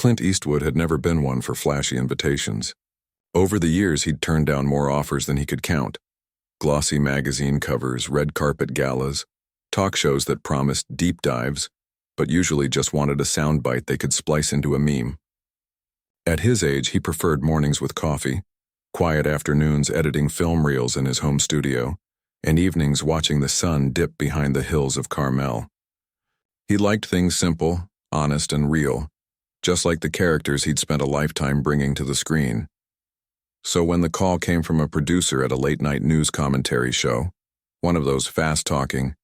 Clint Eastwood had never been one for flashy invitations. Over the years, he'd turned down more offers than he could count. Glossy magazine covers, red carpet galas, talk shows that promised deep dives, but usually just wanted a soundbite they could splice into a meme. At his age, he preferred mornings with coffee, quiet afternoons editing film reels in his home studio, and evenings watching the sun dip behind the hills of Carmel. He liked things simple, honest, and real, just like the characters he'd spent a lifetime bringing to the screen. So when the call came from a producer at a late-night news commentary show, one of those fast-talking,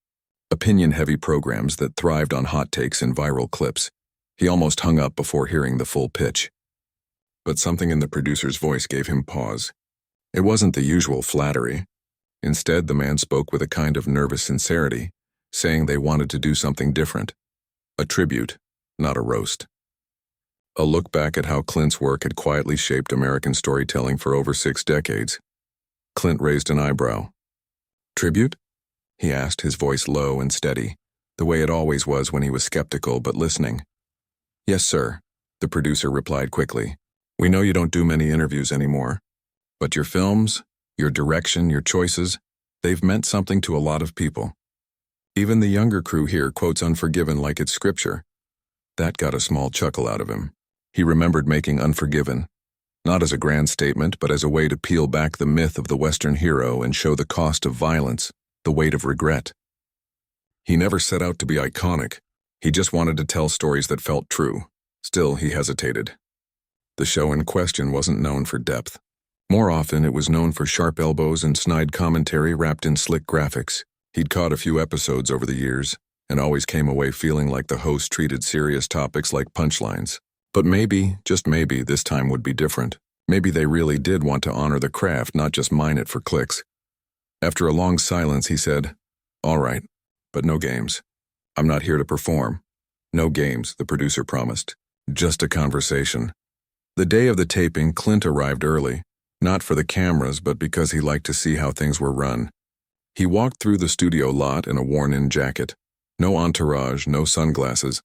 opinion-heavy programs that thrived on hot takes and viral clips, he almost hung up before hearing the full pitch. But something in the producer's voice gave him pause. It wasn't the usual flattery. Instead, the man spoke with a kind of nervous sincerity, saying they wanted to do something different. A tribute, not a roast. A look back at how Clint's work had quietly shaped American storytelling for over 6 decades. Clint raised an eyebrow. "Tribute?" he asked, his voice low and steady, the way it always was when he was skeptical but listening. "Yes, sir," the producer replied quickly. "We know you don't do many interviews anymore, but your films, your direction, your choices, they've meant something to a lot of people. Even the younger crew here quotes Unforgiven like it's scripture." That got a small chuckle out of him. He remembered making Unforgiven, not as a grand statement, but as a way to peel back the myth of the Western hero and show the cost of violence, the weight of regret. He never set out to be iconic. He just wanted to tell stories that felt true. Still, he hesitated. The show in question wasn't known for depth. More often, it was known for sharp elbows and snide commentary wrapped in slick graphics. He'd caught a few episodes over the years, and always came away feeling like the host treated serious topics like punchlines. But maybe, just maybe, this time would be different. Maybe they really did want to honor the craft, not just mine it for clicks. After a long silence, he said, "All right, but no games. I'm not here to perform." "No games," the producer promised. "Just a conversation." The day of the taping, Clint arrived early, not for the cameras, but because he liked to see how things were run. He walked through the studio lot in a worn-in jacket. No entourage, no sunglasses.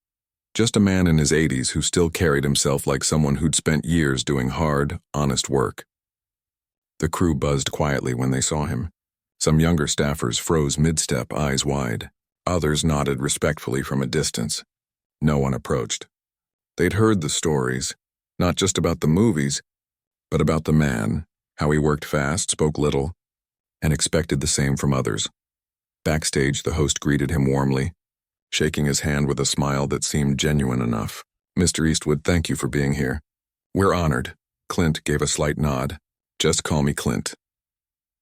Just a man in his 80s who still carried himself like someone who'd spent years doing hard, honest work. The crew buzzed quietly when they saw him. Some younger staffers froze mid-step, eyes wide. Others nodded respectfully from a distance. No one approached. They'd heard the stories, not just about the movies, but about the man, how he worked fast, spoke little, and expected the same from others. Backstage, the host greeted him warmly, shaking his hand with a smile that seemed genuine enough. "Mr. Eastwood, thank you for being here." "We're honored." Clint gave a slight nod. "Just call me Clint."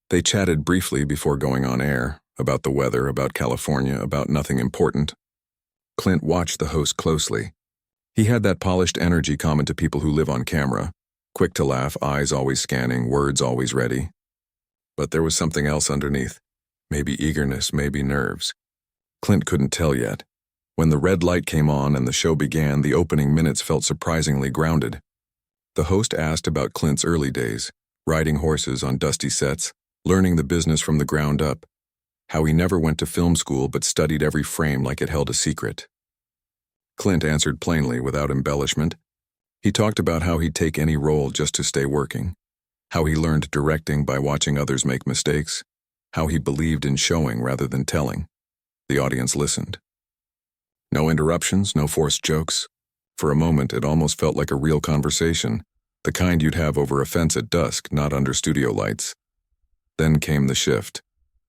They chatted briefly before going on air, about the weather, about California, about nothing important. Clint watched the host closely. He had that polished energy common to people who live on camera, quick to laugh, eyes always scanning, words always ready. But there was something else underneath. Maybe eagerness, maybe nerves. Clint couldn't tell yet. When the red light came on and the show began, the opening minutes felt surprisingly grounded. The host asked about Clint's early days, riding horses on dusty sets, learning the business from the ground up, how he never went to film school but studied every frame like it held a secret. Clint answered plainly, without embellishment. He talked about how he'd take any role just to stay working, how he learned directing by watching others make mistakes, how he believed in showing rather than telling. The audience listened. No interruptions, no forced jokes. For a moment, it almost felt like a real conversation, the kind you'd have over a fence at dusk, not under studio lights. Then came the shift.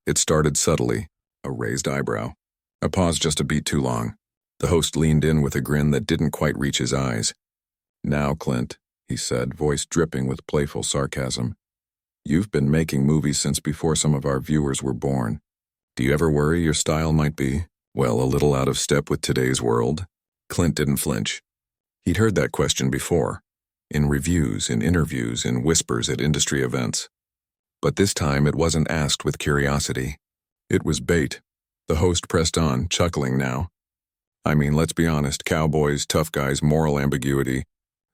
It started subtly, a raised eyebrow. A pause just a beat too long. The host leaned in with a grin that didn't quite reach his eyes. "Now, Clint," he said, voice dripping with playful sarcasm. "You've been making movies since before some of our viewers were born. Do you ever worry your style might be, well, a little out of step with today's world?" Clint didn't flinch. He'd heard that question before, in reviews, in interviews, in whispers at industry events. But this time it wasn't asked with curiosity. It was bait. The host pressed on, chuckling now. "I mean, let's be honest, cowboys, tough guys, moral ambiguity.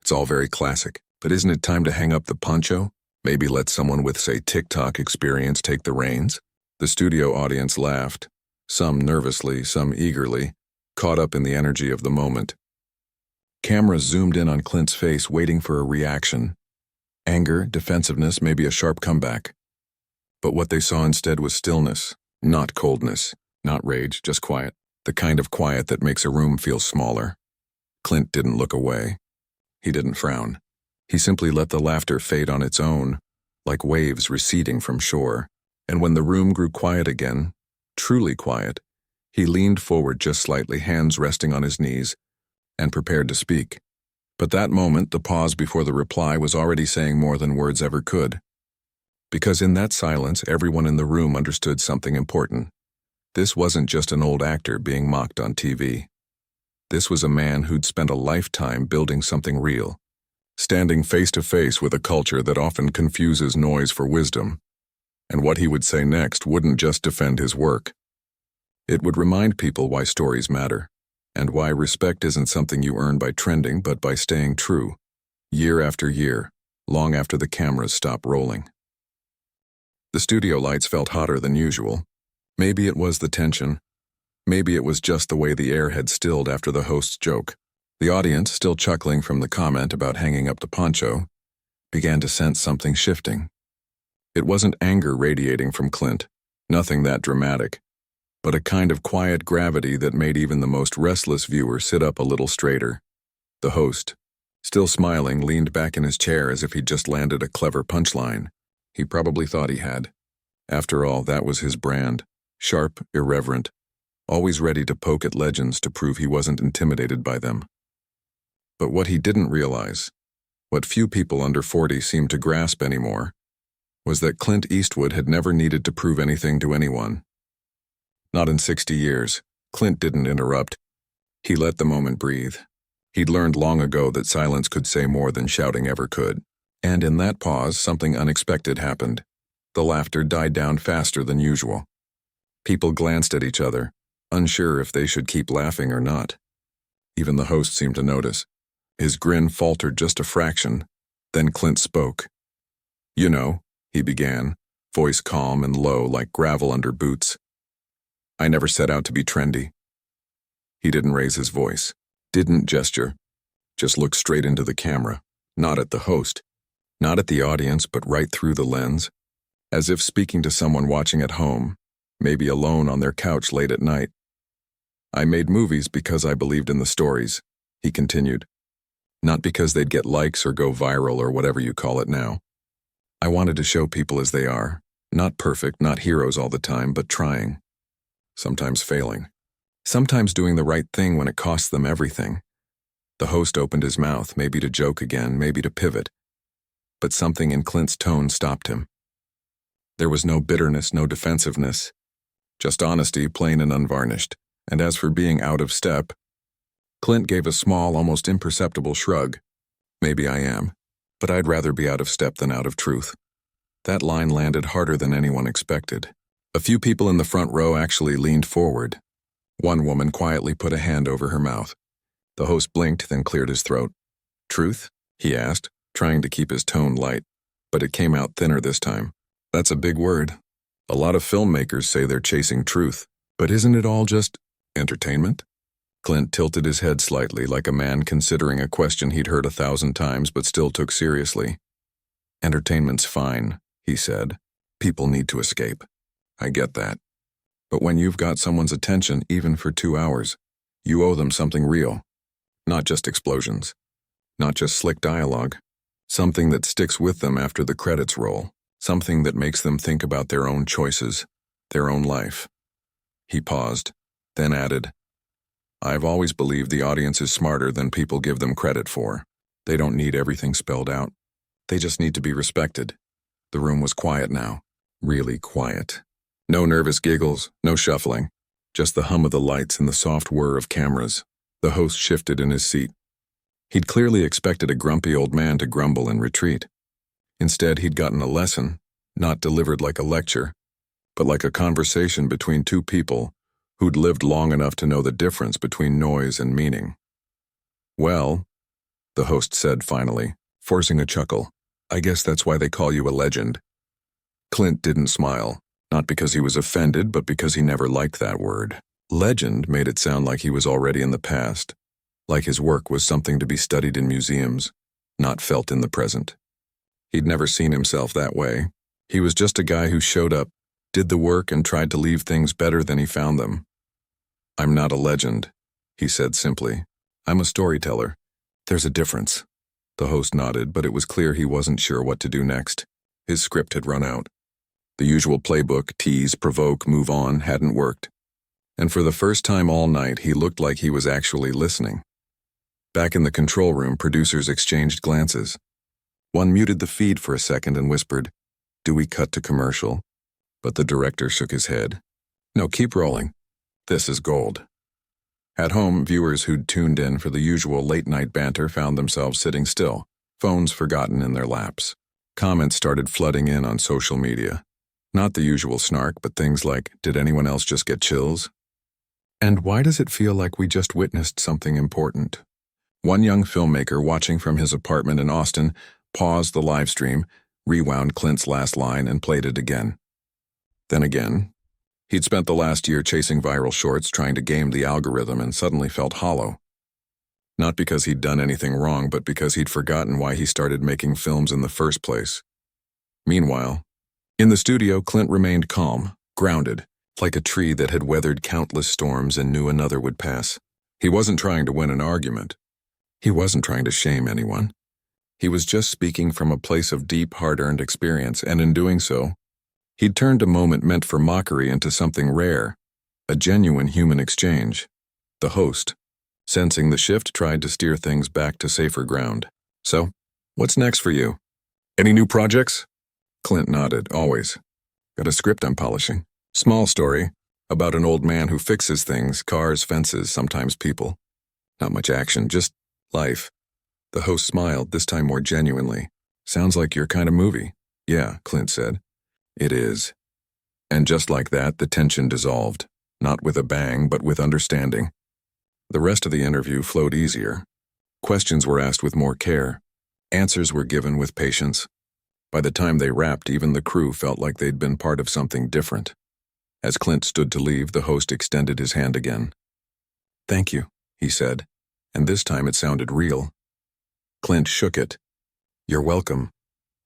It's all very classic. But isn't it time to hang up the poncho? Maybe let someone with, say, TikTok experience take the reins?" The studio audience laughed, some nervously, some eagerly, caught up in the energy of the moment. Cameras zoomed in on Clint's face, waiting for a reaction. Anger, defensiveness, maybe a sharp comeback. But what they saw instead was stillness, not coldness, not rage, just quiet. The kind of quiet that makes a room feel smaller. Clint didn't look away. He didn't frown. He simply let the laughter fade on its own, like waves receding from shore. And when the room grew quiet again, truly quiet, he leaned forward just slightly, hands resting on his knees, and prepared to speak. But that moment, the pause before the reply, was already saying more than words ever could. Because in that silence, everyone in the room understood something important. This wasn't just an old actor being mocked on TV. This was a man who'd spent a lifetime building something real, standing face to face with a culture that often confuses noise for wisdom. And what he would say next wouldn't just defend his work. It would remind people why stories matter, and why respect isn't something you earn by trending but by staying true, year after year, long after the cameras stop rolling. The studio lights felt hotter than usual. Maybe it was the tension. Maybe it was just the way the air had stilled after the host's joke. The audience, still chuckling from the comment about hanging up the poncho, began to sense something shifting. It wasn't anger radiating from Clint, nothing that dramatic, but a kind of quiet gravity that made even the most restless viewer sit up a little straighter. The host, still smiling, leaned back in his chair as if he'd just landed a clever punchline. He probably thought he had. After all, that was his brand. Sharp, irreverent, always ready to poke at legends to prove he wasn't intimidated by them. But what he didn't realize, what few people under 40 seemed to grasp anymore, was that Clint Eastwood had never needed to prove anything to anyone. Not in 60 years. Clint didn't interrupt. He let the moment breathe. He'd learned long ago that silence could say more than shouting ever could. And in that pause, something unexpected happened. The laughter died down faster than usual. People glanced at each other, unsure if they should keep laughing or not. Even the host seemed to notice. His grin faltered just a fraction. Then Clint spoke. "You know," he began, voice calm and low like gravel under boots. "I never set out to be trendy." He didn't raise his voice, didn't gesture, just looked straight into the camera, not at the host, not at the audience, but right through the lens, as if speaking to someone watching at home, maybe alone on their couch late at night. "I made movies because I believed in the stories," he continued. "Not because they'd get likes or go viral or whatever you call it now. I wanted to show people as they are, not perfect, not heroes all the time, but trying. Sometimes failing. Sometimes doing the right thing when it costs them everything." The host opened his mouth, maybe to joke again, maybe to pivot. But something in Clint's tone stopped him. There was no bitterness, no defensiveness, just honesty, plain and unvarnished. And as for being out of step, Clint gave a small, almost imperceptible shrug. "Maybe I am, but I'd rather be out of step than out of truth." That line landed harder than anyone expected. A few people in the front row actually leaned forward. One woman quietly put a hand over her mouth. The host blinked, then cleared his throat. "Truth?" he asked, trying to keep his tone light, but it came out thinner this time. "That's a big word. A lot of filmmakers say they're chasing truth, but isn't it all just entertainment?" Clint tilted his head slightly, like a man considering a question he'd heard 1,000 times but still took seriously. "Entertainment's fine," he said. "People need to escape. I get that. But when you've got someone's attention, even for 2 hours, you owe them something real. Not just explosions. Not just slick dialogue. Something that sticks with them after the credits roll. Something that makes them think about their own choices, their own life." He paused, then added, "I've always believed the audience is smarter than people give them credit for. They don't need everything spelled out. They just need to be respected." The room was quiet now, really quiet. No nervous giggles, no shuffling, just the hum of the lights and the soft whir of cameras. The host shifted in his seat. He'd clearly expected a grumpy old man to grumble and retreat. Instead, he'd gotten a lesson, not delivered like a lecture, but like a conversation between two people who'd lived long enough to know the difference between noise and meaning. "Well," the host said finally, forcing a chuckle, "I guess that's why they call you a legend." Clint didn't smile, not because he was offended, but because he never liked that word. Legend made it sound like he was already in the past, like his work was something to be studied in museums, not felt in the present. He'd never seen himself that way. He was just a guy who showed up, did the work, and tried to leave things better than he found them. "I'm not a legend," he said simply. "I'm a storyteller. There's a difference." The host nodded, but it was clear he wasn't sure what to do next. His script had run out. The usual playbook, tease, provoke, move on, hadn't worked. And for the first time all night, he looked like he was actually listening. Back in the control room, producers exchanged glances. One muted the feed for a second and whispered, "Do we cut to commercial?" But the director shook his head. "No, keep rolling. This is gold." At home, viewers who'd tuned in for the usual late-night banter found themselves sitting still, phones forgotten in their laps. Comments started flooding in on social media. Not the usual snark, but things like, "Did anyone else just get chills?" And "Why does it feel like we just witnessed something important?" One young filmmaker watching from his apartment in Austin paused the live stream, rewound Clint's last line, and played it again. Then again. He'd spent the last year chasing viral shorts, trying to game the algorithm, and suddenly felt hollow. Not because he'd done anything wrong, but because he'd forgotten why he started making films in the first place. Meanwhile, in the studio, Clint remained calm, grounded, like a tree that had weathered countless storms and knew another would pass. He wasn't trying to win an argument. He wasn't trying to shame anyone. He was just speaking from a place of deep, hard-earned experience, and in doing so, he'd turned a moment meant for mockery into something rare, a genuine human exchange. The host, sensing the shift, tried to steer things back to safer ground. "So, what's next for you? Any new projects?" Clint nodded. "Always. Got a script I'm polishing. Small story, about an old man who fixes things, cars, fences, sometimes people. Not much action, just life." The host smiled, this time more genuinely. "Sounds like your kind of movie." "Yeah," Clint said. "It is." And just like that, the tension dissolved, not with a bang, but with understanding. The rest of the interview flowed easier. Questions were asked with more care. Answers were given with patience. By the time they wrapped, even the crew felt like they'd been part of something different. As Clint stood to leave, the host extended his hand again. "Thank you," he said, and this time it sounded real. Clint shook it. "You're welcome."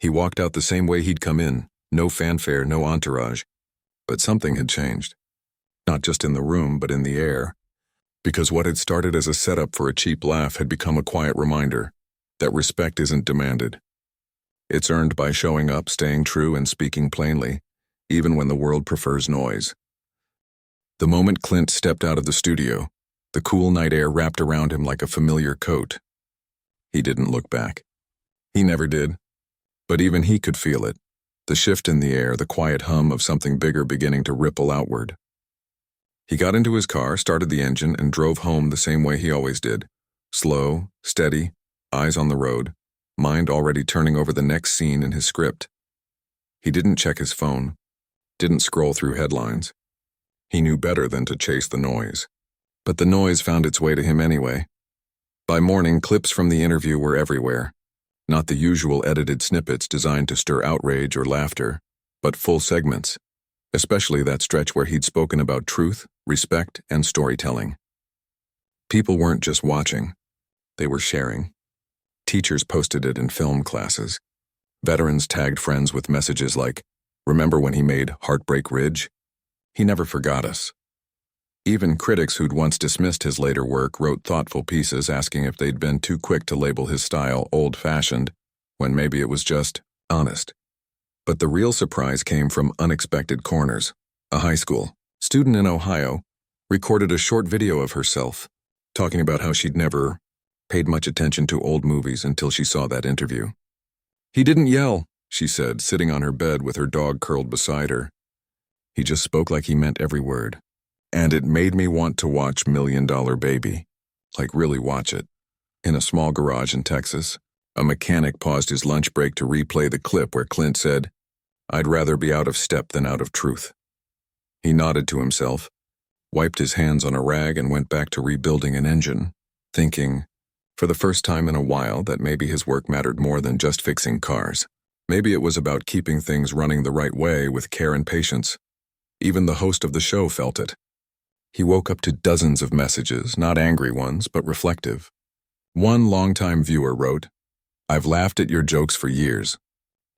He walked out the same way he'd come in, no fanfare, no entourage. But something had changed. Not just in the room, but in the air. Because what had started as a setup for a cheap laugh had become a quiet reminder that respect isn't demanded. It's earned by showing up, staying true, and speaking plainly, even when the world prefers noise. The moment Clint stepped out of the studio, the cool night air wrapped around him like a familiar coat. He didn't look back. He never did. But even he could feel it. The shift in the air, the quiet hum of something bigger beginning to ripple outward. He got into his car, started the engine, and drove home the same way he always did. Slow, steady, eyes on the road, mind already turning over the next scene in his script. He didn't check his phone, didn't scroll through headlines. He knew better than to chase the noise. But the noise found its way to him anyway. By morning, clips from the interview were everywhere. Not the usual edited snippets designed to stir outrage or laughter, but full segments, especially that stretch where he'd spoken about truth, respect, and storytelling. People weren't just watching, they were sharing. Teachers posted it in film classes. Veterans tagged friends with messages like, "Remember when he made Heartbreak Ridge? He never forgot us." Even critics who'd once dismissed his later work wrote thoughtful pieces asking if they'd been too quick to label his style old-fashioned, when maybe it was just honest. But the real surprise came from unexpected corners. A high school student in Ohio recorded a short video of herself, talking about how she'd never paid much attention to old movies until she saw that interview. "He didn't yell," she said, sitting on her bed with her dog curled beside her. "He just spoke like he meant every word. And it made me want to watch Million Dollar Baby. Like really watch it." In a small garage in Texas, a mechanic paused his lunch break to replay the clip where Clint said, "I'd rather be out of step than out of truth." He nodded to himself, wiped his hands on a rag, and went back to rebuilding an engine, thinking, for the first time in a while, that maybe his work mattered more than just fixing cars. Maybe it was about keeping things running the right way with care and patience. Even the host of the show felt it. He woke up to dozens of messages, not angry ones, but reflective. One longtime viewer wrote, "I've laughed at your jokes for years,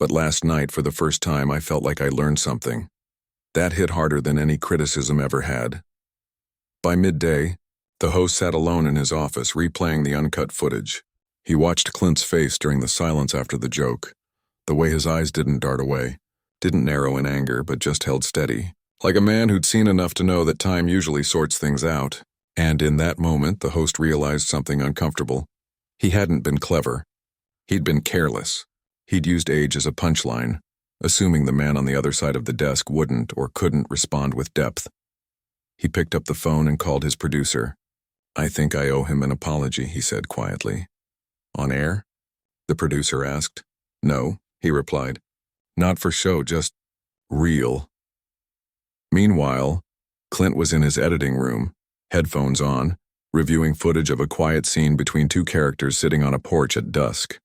but last night for the first time I felt like I learned something. That hit harder than any criticism ever had." By midday, the host sat alone in his office replaying the uncut footage. He watched Clint's face during the silence after the joke, the way his eyes didn't dart away, didn't narrow in anger, but just held steady, like a man who'd seen enough to know that time usually sorts things out. And in that moment, the host realized something uncomfortable. He hadn't been clever. He'd been careless. He'd used age as a punchline, assuming the man on the other side of the desk wouldn't or couldn't respond with depth. He picked up the phone and called his producer. "I think I owe him an apology," he said quietly. "On air?" the producer asked. "No," he replied. "Not for show, just real." Meanwhile, Clint was in his editing room, headphones on, reviewing footage of a quiet scene between two characters sitting on a porch at dusk.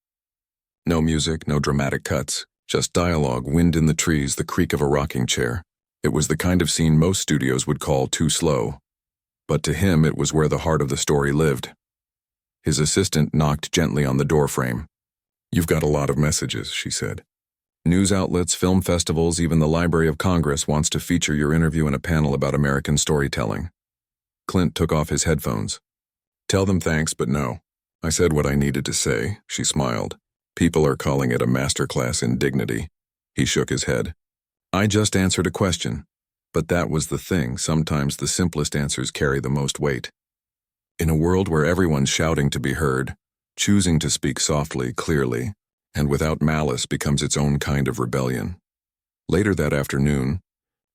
No music, no dramatic cuts, just dialogue, wind in the trees, the creak of a rocking chair. It was the kind of scene most studios would call too slow. But to him, it was where the heart of the story lived. His assistant knocked gently on the doorframe. "You've got a lot of messages," she said. "News outlets, film festivals, even the Library of Congress wants to feature your interview in a panel about American storytelling." Clint took off his headphones. "Tell them thanks, but no. I said what I needed to say," she smiled. "People are calling it a masterclass in dignity." He shook his head. "I just answered a question. But that was the thing, sometimes the simplest answers carry the most weight. In a world where everyone's shouting to be heard, choosing to speak softly, clearly, and without malice becomes its own kind of rebellion." Later that afternoon,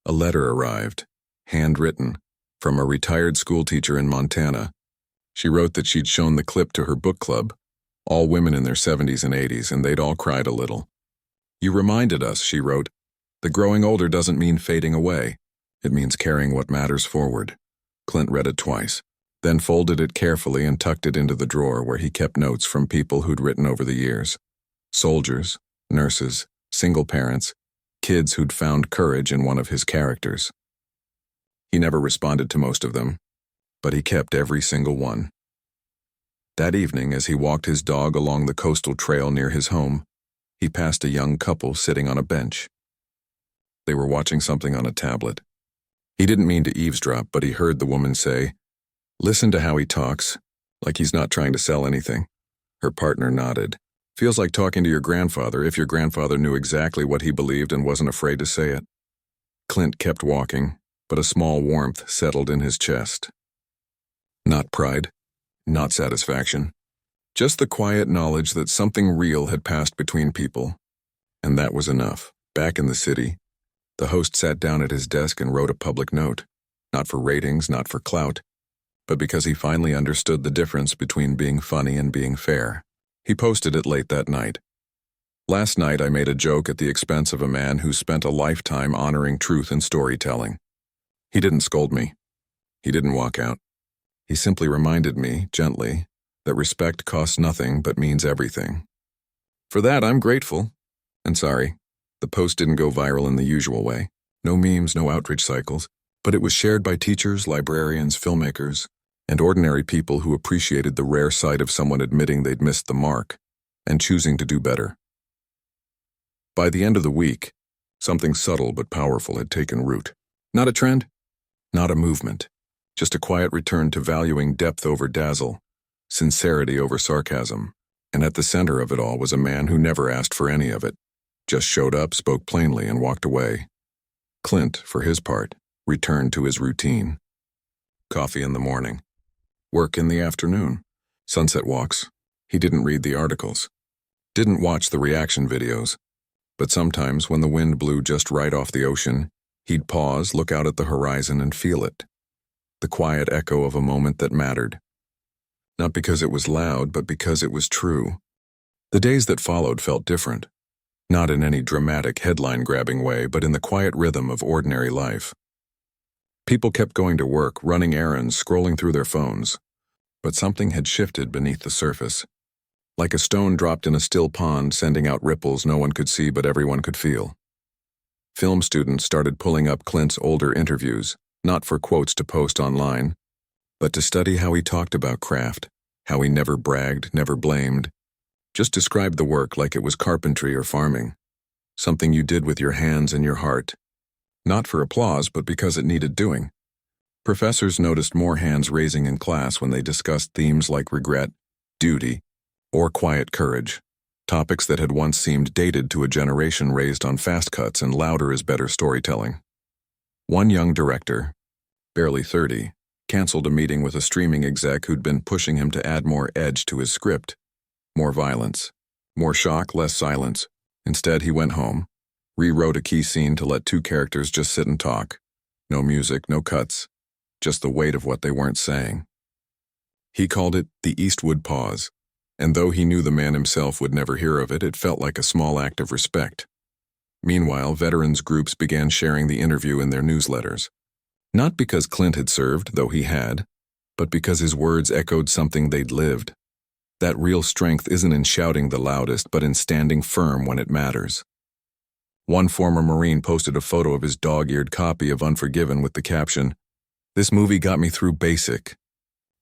a letter arrived, handwritten, from a retired schoolteacher in Montana. She wrote that she'd shown the clip to her book club, all women in their 70s and 80s, and they'd all cried a little. "You reminded us," she wrote, "that growing older doesn't mean fading away. It means carrying what matters forward." Clint read it twice, then folded it carefully and tucked it into the drawer where he kept notes from people who'd written over the years. Soldiers, nurses, single parents, kids who'd found courage in one of his characters. He never responded to most of them, but he kept every single one. That evening, as he walked his dog along the coastal trail near his home, he passed a young couple sitting on a bench. They were watching something on a tablet. He didn't mean to eavesdrop, but he heard the woman say, "Listen to how he talks, like he's not trying to sell anything." Her partner nodded. "Feels like talking to your grandfather, if your grandfather knew exactly what he believed and wasn't afraid to say it." Clint kept walking, but a small warmth settled in his chest. Not pride, not satisfaction, just the quiet knowledge that something real had passed between people. And that was enough. Back in the city, the host sat down at his desk and wrote a public note, not for ratings, not for clout, but because he finally understood the difference between being funny and being fair. He posted it late that night. "Last night I made a joke at the expense of a man who spent a lifetime honoring truth and storytelling. He didn't scold me. He didn't walk out. He simply reminded me, gently, that respect costs nothing but means everything. For that, I'm grateful. And sorry, the post didn't go viral in the usual way. No memes, no outreach cycles, but it was shared by teachers, librarians, filmmakers, and ordinary people who appreciated the rare sight of someone admitting they'd missed the mark and choosing to do better." By the end of the week, something subtle but powerful had taken root. Not a trend, not a movement, just a quiet return to valuing depth over dazzle, sincerity over sarcasm, and at the center of it all was a man who never asked for any of it, just showed up, spoke plainly, and walked away. Clint, for his part, returned to his routine. Coffee in the morning, work in the afternoon, sunset walks. He didn't read the articles, didn't watch the reaction videos, but sometimes when the wind blew just right off the ocean, he'd pause, look out at the horizon, and feel it. The quiet echo of a moment that mattered. Not because it was loud, but because it was true. The days that followed felt different. Not in any dramatic, headline-grabbing way, but in the quiet rhythm of ordinary life. People kept going to work, running errands, scrolling through their phones. But something had shifted beneath the surface. Like a stone dropped in a still pond, sending out ripples no one could see but everyone could feel. Film students started pulling up Clint's older interviews, not for quotes to post online, but to study how he talked about craft, how he never bragged, never blamed, just described the work like it was carpentry or farming, something you did with your hands and your heart, not for applause but because it needed doing. Professors noticed more hands raising in class when they discussed themes like regret, duty, or quiet courage, topics that had once seemed dated to a generation raised on fast cuts and louder is better storytelling. One young director, barely 30, canceled a meeting with a streaming exec who'd been pushing him to add more edge to his script, more violence, more shock, less silence. Instead, he went home, rewrote a key scene to let two characters just sit and talk. No music, no cuts, just the weight of what they weren't saying. He called it the Eastwood pause, and though he knew the man himself would never hear of it, it felt like a small act of respect. Meanwhile, veterans groups began sharing the interview in their newsletters. Not because Clint had served, though he had, but because his words echoed something they'd lived. That real strength isn't in shouting the loudest, but in standing firm when it matters. One former Marine posted a photo of his dog-eared copy of Unforgiven with the caption, "This movie got me through basic."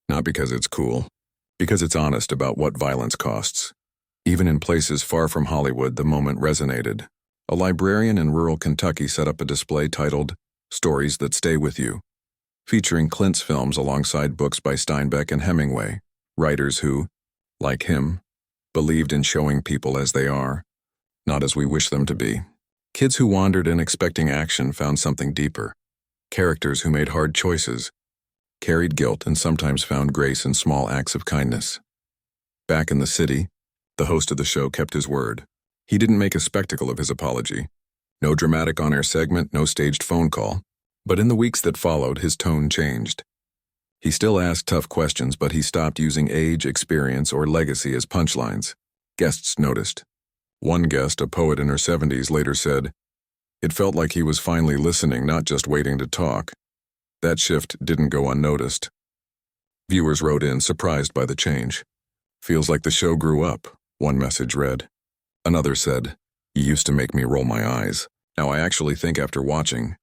Not because it's cool, because it's honest about what violence costs. Even in places far from Hollywood, the moment resonated. A librarian in rural Kentucky set up a display titled Stories That Stay With You, featuring Clint's films alongside books by Steinbeck and Hemingway, writers who, like him, believed in showing people as they are, not as we wish them to be. Kids who wandered in expecting action found something deeper. Characters who made hard choices, carried guilt, and sometimes found grace in small acts of kindness. Back in the city, the host of the show kept his word. He didn't make a spectacle of his apology. No dramatic on-air segment, no staged phone call. But in the weeks that followed, his tone changed. He still asked tough questions, but he stopped using age, experience, or legacy as punchlines. Guests noticed. One guest, a poet in her 70s, later said, "It felt like he was finally listening, not just waiting to talk." That shift didn't go unnoticed. Viewers wrote in, surprised by the change. "Feels like the show grew up," one message read. Another said, "You used to make me roll my eyes. Now I actually think after watching."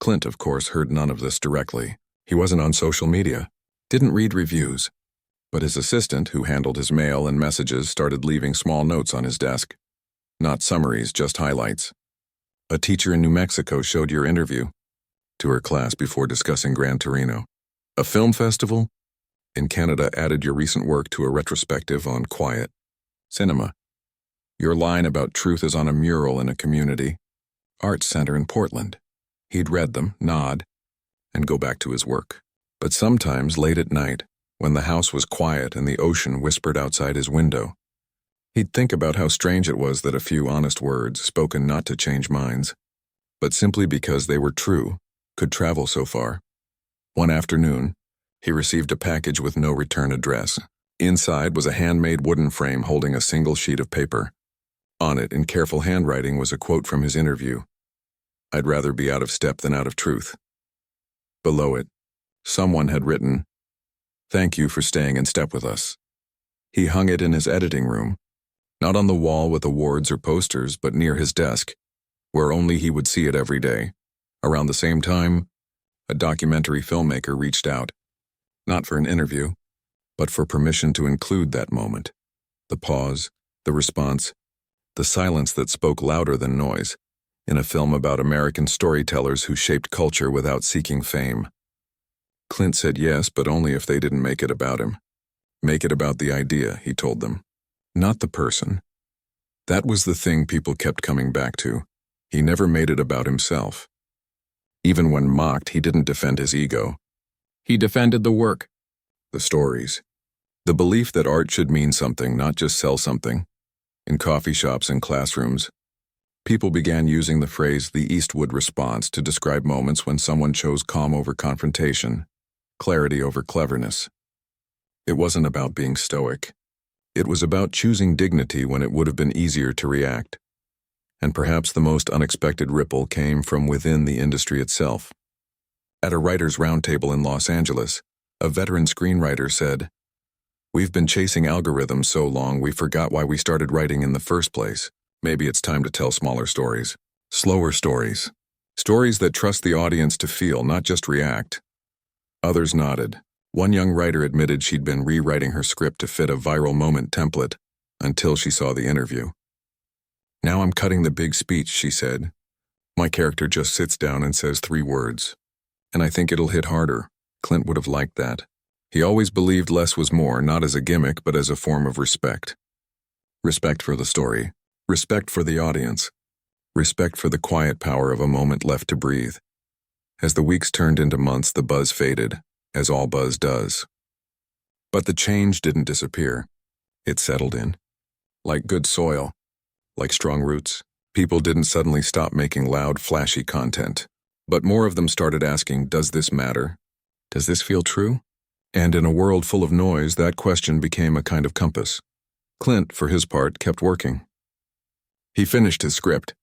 Clint, of course, heard none of this directly. He wasn't on social media, didn't read reviews. But his assistant, who handled his mail and messages, started leaving small notes on his desk. Not summaries, just highlights. "A teacher in New Mexico showed your interview," to her class before discussing Gran Torino. "A film festival in Canada added your recent work to a retrospective on quiet cinema. Your line about truth is on a mural in a community arts center in Portland." He'd read them, nod, and go back to his work. But sometimes, late at night, when the house was quiet and the ocean whispered outside his window, he'd think about how strange it was that a few honest words, spoken not to change minds, but simply because they were true, could travel so far. One afternoon, he received a package with no return address. Inside was a handmade wooden frame holding a single sheet of paper. On it, in careful handwriting, was a quote from his interview. "I'd rather be out of step than out of truth." Below it, someone had written, "Thank you for staying in step with us." He hung it in his editing room, not on the wall with awards or posters, but near his desk, where only he would see it every day. Around the same time, a documentary filmmaker reached out, not for an interview, but for permission to include that moment. The pause, the response, the silence that spoke louder than noise, in a film about American storytellers who shaped culture without seeking fame. Clint said yes, but only if they didn't make it about him. Make it about the idea, he told them, not the person. That was the thing people kept coming back to. He never made it about himself. Even when mocked, he didn't defend his ego. He defended the work, the stories, the belief that art should mean something, not just sell something. In coffee shops and classrooms, people began using the phrase the Eastwood response to describe moments when someone chose calm over confrontation, clarity over cleverness. It wasn't about being stoic. It was about choosing dignity when it would have been easier to react. And perhaps the most unexpected ripple came from within the industry itself. At a writers' roundtable in Los Angeles, a veteran screenwriter said, "We've been chasing algorithms so long we forgot why we started writing in the first place. Maybe it's time to tell smaller stories, slower stories, Stories that trust the audience to feel, not just react. Others nodded. One young writer admitted she'd been rewriting her script to fit a viral moment template until she saw the interview. "Now I'm cutting the big speech," she said. "My character just sits down and says 3 words. And I think it'll hit harder." Clint would have liked that. He always believed less was more, not as a gimmick, but as a form of respect. Respect for the story. Respect for the audience. Respect for the quiet power of a moment left to breathe. As the weeks turned into months, the buzz faded, as all buzz does. But the change didn't disappear. It settled in. Like good soil, like strong roots. People didn't suddenly stop making loud, flashy content. But more of them started asking, does this matter? Does this feel true? And in a world full of noise, that question became a kind of compass. Clint, for his part, kept working. He finished his script,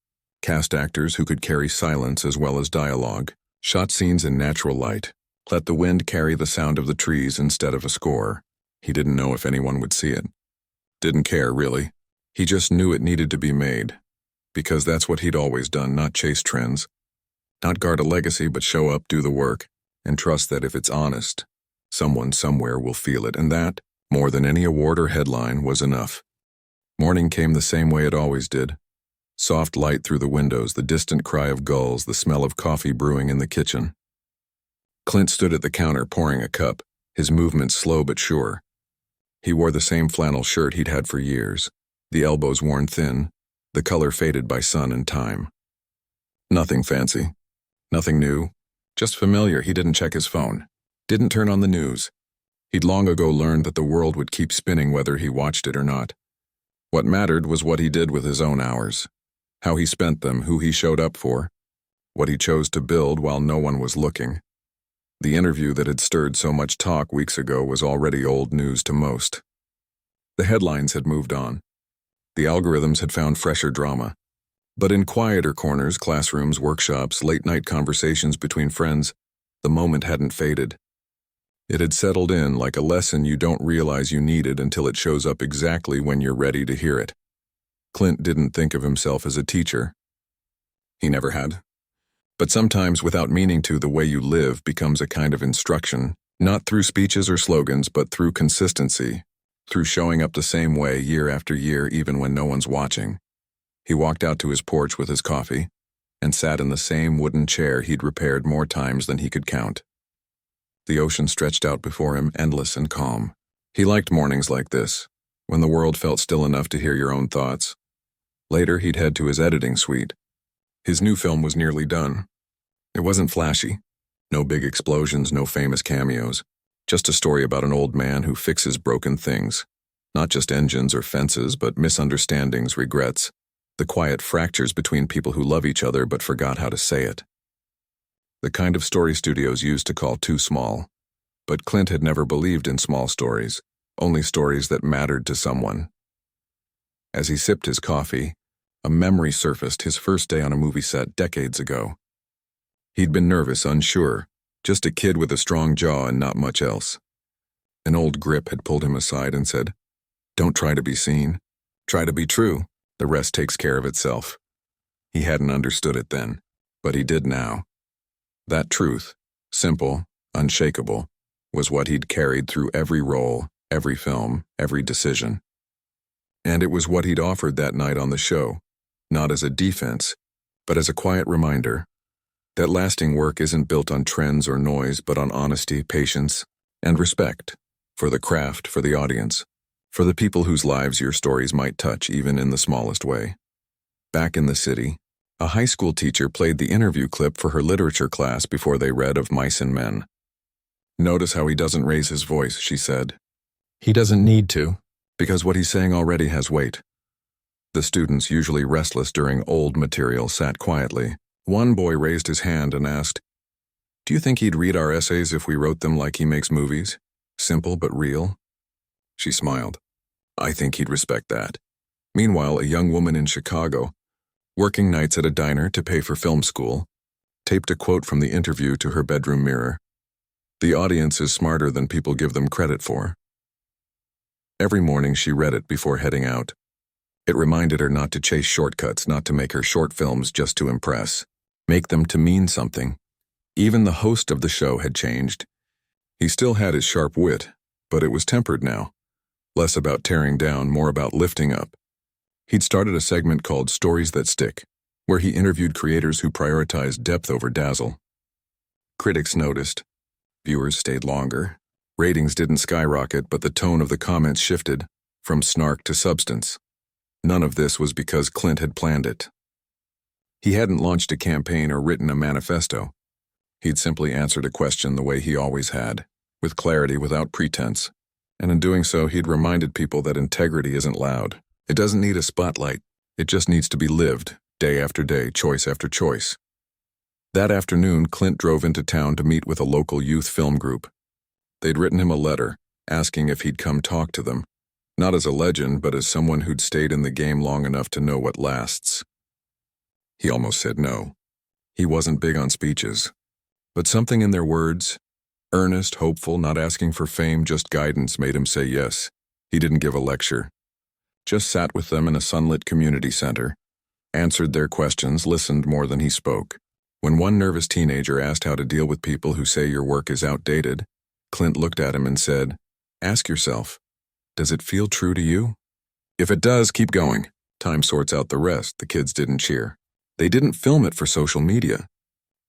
cast actors who could carry silence as well as dialogue, shot scenes in natural light, let the wind carry the sound of the trees instead of a score. He didn't know if anyone would see it. Didn't care, really. He just knew it needed to be made. Because that's what he'd always done, not chase trends. Not guard a legacy, but show up, do the work, and trust that if it's honest, someone somewhere will feel it, and that, more than any award or headline, was enough. Morning came the same way it always did. Soft light through the windows, the distant cry of gulls, the smell of coffee brewing in the kitchen. Clint stood at the counter pouring a cup, his movements slow but sure. He wore the same flannel shirt he'd had for years, the elbows worn thin, the color faded by sun and time. Nothing fancy. Nothing new. Just familiar. He didn't check his phone. Didn't turn on the news. He'd long ago learned that the world would keep spinning whether he watched it or not. What mattered was what he did with his own hours. How he spent them, who he showed up for. What he chose to build while no one was looking. The interview that had stirred so much talk weeks ago was already old news to most. The headlines had moved on. The algorithms had found fresher drama. But in quieter corners, classrooms, workshops, late-night conversations between friends, the moment hadn't faded. It had settled in like a lesson you don't realize you needed until it shows up exactly when you're ready to hear it. Clint didn't think of himself as a teacher. He never had. But sometimes, without meaning to, the way you live becomes a kind of instruction, not through speeches or slogans, but through consistency, through showing up the same way year after year even when no one's watching. He walked out to his porch with his coffee and sat in the same wooden chair he'd repaired more times than he could count. The ocean stretched out before him, endless and calm. He liked mornings like this, when the world felt still enough to hear your own thoughts. Later, he'd head to his editing suite. His new film was nearly done. It wasn't flashy. No big explosions, no famous cameos. Just a story about an old man who fixes broken things. Not just engines or fences, but misunderstandings, regrets. The quiet fractures between people who love each other but forgot how to say it. The kind of story studios used to call too small. But Clint had never believed in small stories, only stories that mattered to someone. As he sipped his coffee, a memory surfaced, his first day on a movie set decades ago. He'd been nervous, unsure, just a kid with a strong jaw and not much else. An old grip had pulled him aside and said, "Don't try to be seen. Try to be true. The rest takes care of itself." He hadn't understood it then, but he did now. That truth, simple, unshakable, was what he'd carried through every role, every film, every decision. And it was what he'd offered that night on the show, not as a defense, but as a quiet reminder that lasting work isn't built on trends or noise, but on honesty, patience, and respect for the craft, for the audience, for the people whose lives your stories might touch even in the smallest way. Back in the city, a high school teacher played the interview clip for her literature class before they read of Mice and Men. "Notice how he doesn't raise his voice," she said. "He doesn't need to, because what he's saying already has weight." The students, usually restless during old material, sat quietly. One boy raised his hand and asked, "Do you think he'd read our essays if we wrote them like he makes movies? Simple but real?" She smiled. "I think he'd respect that." Meanwhile, a young woman in Chicago, working nights at a diner to pay for film school, taped a quote from the interview to her bedroom mirror. The audience is smarter than people give them credit for. Every morning she read it before heading out. It reminded her not to chase shortcuts, not to make her short films just to impress. make them to mean something. Even the host of the show had changed. He still had his sharp wit, but it was tempered now. Less about tearing down, more about lifting up. He'd started a segment called Stories That Stick, where he interviewed creators who prioritized depth over dazzle. Critics noticed. Viewers stayed longer. Ratings didn't skyrocket, but the tone of the comments shifted, from snark to substance. None of this was because Clint had planned it. He hadn't launched a campaign or written a manifesto. He'd simply answered a question the way he always had, with clarity without pretense. And in doing so, he'd reminded people that integrity isn't loud. It doesn't need a spotlight. It just needs to be lived, day after day, choice after choice. That afternoon, Clint drove into town to meet with a local youth film group. They'd written him a letter, asking if he'd come talk to them, not as a legend, but as someone who'd stayed in the game long enough to know what lasts. He almost said no. He wasn't big on speeches. But something in their words, earnest, hopeful, not asking for fame, just guidance, made him say yes. He didn't give a lecture. Just sat with them in a sunlit community center, answered their questions, listened more than he spoke. When one nervous teenager asked how to deal with people who say your work is outdated, Clint looked at him and said, "Ask yourself, does it feel true to you? If it does, keep going. Time sorts out the rest." The kids didn't cheer. They didn't film it for social media.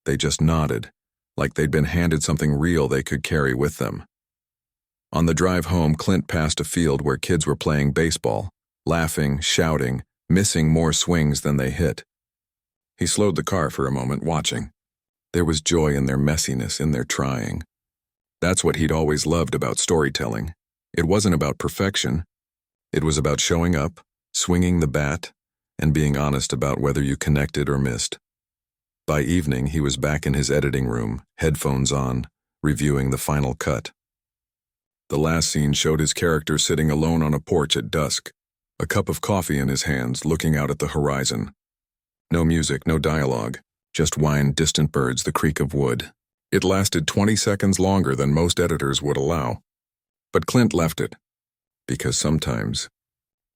They just nodded, like they'd been handed something real they could carry with them. On the drive home, Clint passed a field where kids were playing baseball, laughing, shouting, missing more swings than they hit. He slowed the car for a moment, watching. There was joy in their messiness, in their trying. That's what he'd always loved about storytelling. It wasn't about perfection. It was about showing up, swinging the bat, and being honest about whether you connected or missed. By evening, he was back in his editing room, headphones on, reviewing the final cut. The last scene showed his character sitting alone on a porch at dusk, a cup of coffee in his hands, looking out at the horizon. No music, no dialogue, just whined distant birds, the creak of wood. It lasted 20 seconds longer than most editors would allow. But Clint left it, because sometimes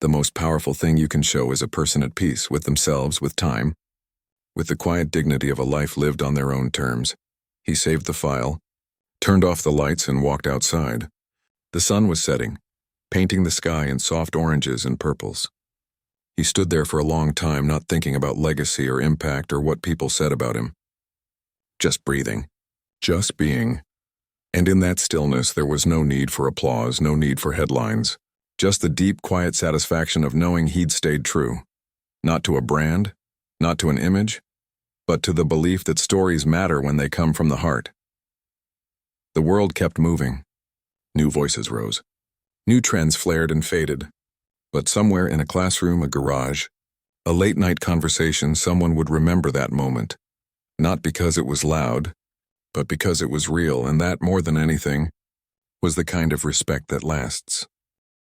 the most powerful thing you can show is a person at peace with themselves, with time, with the quiet dignity of a life lived on their own terms. He saved the file, turned off the lights, and walked outside. The sun was setting, painting the sky in soft oranges and purples. He stood there for a long time, not thinking about legacy or impact or what people said about him. Just breathing. Just being. And in that stillness, there was no need for applause, no need for headlines. Just the deep, quiet satisfaction of knowing he'd stayed true. Not to a brand, not to an image, but to the belief that stories matter when they come from the heart. The world kept moving. New voices rose. New trends flared and faded. But somewhere in a classroom, a garage, a late-night conversation, someone would remember that moment. Not because it was loud, but because it was real, and that, more than anything, was the kind of respect that lasts.